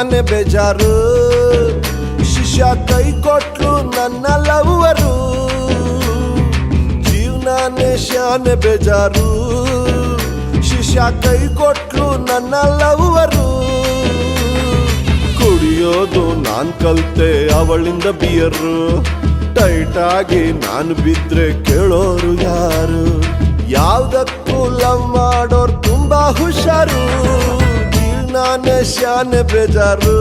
ಶಾನೆ ಬೇಜಾರು ಶಿಷ್ಯ ಕೈ ಕೊಟ್ಲು ನನ್ನ ಲವ್ವರು ಜೀವನಾನೇ ಶಾನೆ ಬೇಜಾರು ಶಿಷ್ಯ ಕೈ ಕೊಟ್ಲು ನನ್ನ ಲವ್ವರು ಕುಡಿಯೋದು ನಾನ್ ಕಲ್ತೆ ಅವಳಿಂದ ಬಿಯರು ಟೈಟ್ ಆಗಿ ನಾನು ಬಿದ್ರೆ ಕೇಳೋರು ಯಾರು ಯಾವ್ದಕ್ಕೂ ಲವ್ ಮಾಡೋರು ತುಂಬಾ ಹುಷಾರು ನಾನೇ ಶಾನೆ ಬೇಜಾರು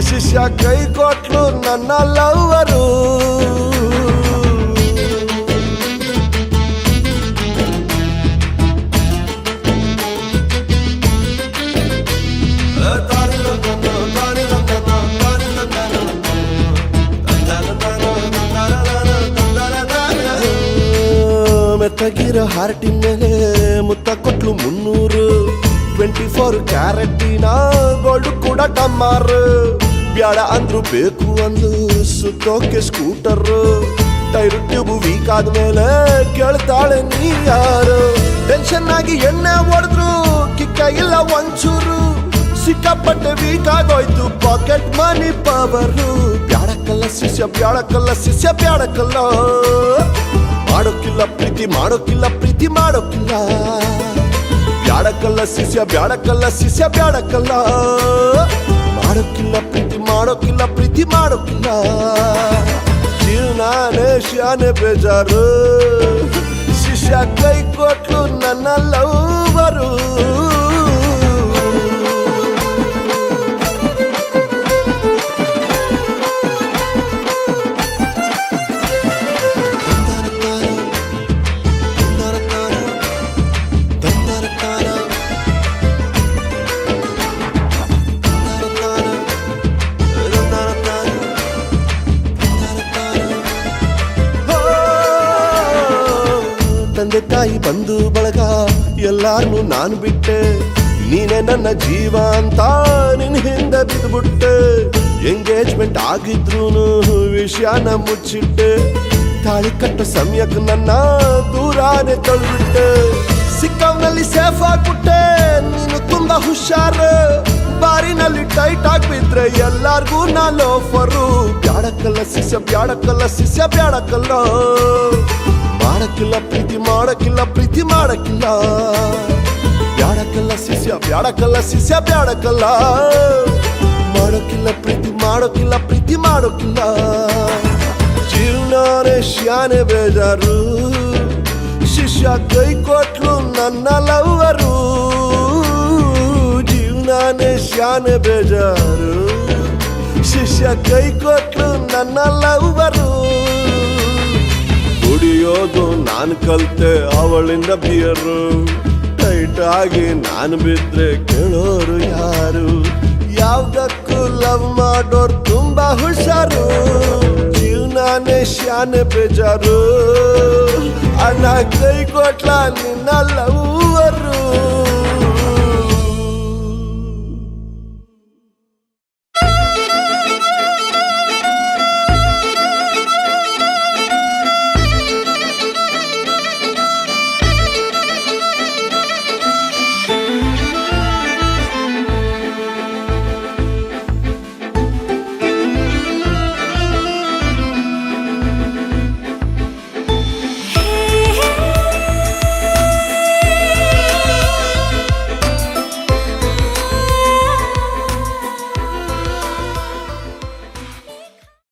ಶಿಷ್ಯ ಕೈ ಕೊಟ್ಲು ನನ್ನ ಲವ್ವರು ಮೆತ್ತಗಿರೋ ಹಾರ್ಟಿನ ಮೇಲೆ ಮುತ್ತ ಕೊಟ್ಲು 300 24 ಕ್ಯಾರೆಟಿನ ಗೋಲ್ಡ್ ಕೂಡ ಟಮ್ಮಾರ್ ಬ್ಯಾಡ ಅಂದ್ರು ಬೇಕು ಅಂದು ಸುತ್ತೋಕೆ ಸ್ಕೂಟರ್ ಟೈರ್ ಟ್ಯೂಬ್ ವೀಕ್ ಆದ್ಮೇಲೆ ಕೇಳ್ತಾಳೆ ನೀ ಯಾರು ಟೆನ್ಷನ್ ಆಗಿ ಎಣ್ಣೆ ಹೊಡೆದ್ರು ಕಿಕ್ಕ ಇಲ್ಲ ಒಂಚೂರು ಸಿಕ್ಕಾಪಟ್ಟೆ ವೀಕ್ ಆಗೋಯ್ತು ಪಾಕೆಟ್ ಮನಿ ಪವರು ಬ್ಯಾಡಕ್ಕಲ್ಲ ಶಿಷ್ಯ ಬ್ಯಾಡಕ್ಕಲ್ಲ ಶಿಷ್ಯ ಬ್ಯಾಡಕ್ಕಲ್ಲ ಮಾಡೋಕಿಲ್ಲ ಪ್ರೀತಿ ಮಾಡೋಕಿಲ್ಲ ಪ್ರೀತಿ ಮಾಡೋಕಿಲ್ಲ ಬ್ಯಾಡಕ್ಕಲ್ಲ ಶಿಷ್ಯ ಬ್ಯಾಡಕ್ಕಲ್ಲ ಶಿಷ್ಯ ಬ್ಯಾಡಕ್ಕಲ್ಲ ಮಾಡೋಕಿಲ್ಲ ಪ್ರೀತಿ ಮಾಡೋಕಿಲ್ಲ ಪ್ರೀತಿ ಮಾಡೋಕಿಲ್ಲ ಜೀವನಾನೇ ಶಾನೆ ಬೇಜಾರು ಶಿಷ್ಯ ಕೈ ಕೊಟ್ಲು ನನ್ನ ಲವ್ವರು ತಂದೆ ತಾಯಿ ಬಂಧು ಬಳಗ ಎಲ್ಲಾರ್ನು ನಾನು ಬಿಟ್ಟೆ ನೀನೇ ನನ್ನ ಜೀವ ಅಂತ ನಿನ್ ಹಿಂದೆ ಬಿದ್ದುಬಿಟ್ಟೆ ಎಂಗೇಜ್ಮೆಂಟ್ ಆಗಿದ್ರೂನು ವಿಷಯನ ಮುಚ್ಚಿಟ್ಟೆ ತಾಳಿ ಕಟ್ಟ ಸಮಯಕ್ಕೆ ನನ್ನ ದೂರಾನೆ ತಳ್ಳಿಬಿಟ್ಟೆ ಸಿಕ್ಕವ್ನಲ್ಲಿ ಸೇಫ್ ಆಗ್ಬಿಟ್ಟೆ ನೀನು ತುಂಬಾ ಹುಷಾರು ಬಾರಿನಲ್ಲಿ ಟೈಟ್ ಆಗ್ಬಿದ್ರೆ ಎಲ್ಲಾರ್ಗೂ ನಾ ಲೋಫರು ಬ್ಯಾಡಕ್ಕಲ್ಲ ಶಿಷ್ಯ ಬ್ಯಾಡಕ್ಕಲ್ಲ ಶಿಷ್ಯ ಬ್ಯಾಡಕ್ಕಲ್ಲ ಮಾಡಕ್ಕಿಲ್ಲ ಪ್ರೀತಿ ಮಾಡಕ್ಕಿಲ್ಲ ಪ್ರೀತಿ ಮಾಡಕ್ಕಿಲ್ಲ ಬ್ಯಾಡಕ್ಕಲ್ಲ ಶಿಷ್ಯ ಬ್ಯಾಡಕ್ಕಲ್ಲ ಶಿಷ್ಯ ಬ್ಯಾಡಕ್ಕಲ್ಲ ಮಾಡೋಕಿಲ್ಲ ಪ್ರೀತಿ ಮಾಡೋಕಿಲ್ಲ ಪ್ರೀತಿ ಮಾಡೋಕಿಲ್ಲ ಜೀವನಾನೇ ಶಾನೆ ಬೇಜಾರು ಶಿಷ್ಯ ಕೈ ಕೊಟ್ಲು ನನ್ನ ಲವ್ವರು ಜೀವನಾನೇ ಶಾನೆ ಬೇಜಾರು ಶಿಷ್ಯ ಕೈ ಕೊಟ್ಲು ನನ್ನ ಲವ್ವರು ಕುಡಿಯೋದು ನಾನ್ ಕಲ್ತೆ ಅವಳಿಂದ ಬಿಯರು ಟೈಟ್ ಆಗಿ ನಾನು ಬಿದ್ರೆ ಕೇಳೋರು ಯಾರು ಯಾವ್ದಕ್ಕೂ ಲವ್ ಮಾಡೋರು ತುಂಬಾ ಹುಷಾರು ಜೀವನಾನೇ ಶಾನೆ ಬೇಜಾರು ಅಣ್ಣ ಕೈ ಕೊಟ್ಲ ನಿನ್ನ ಲವ್ವರು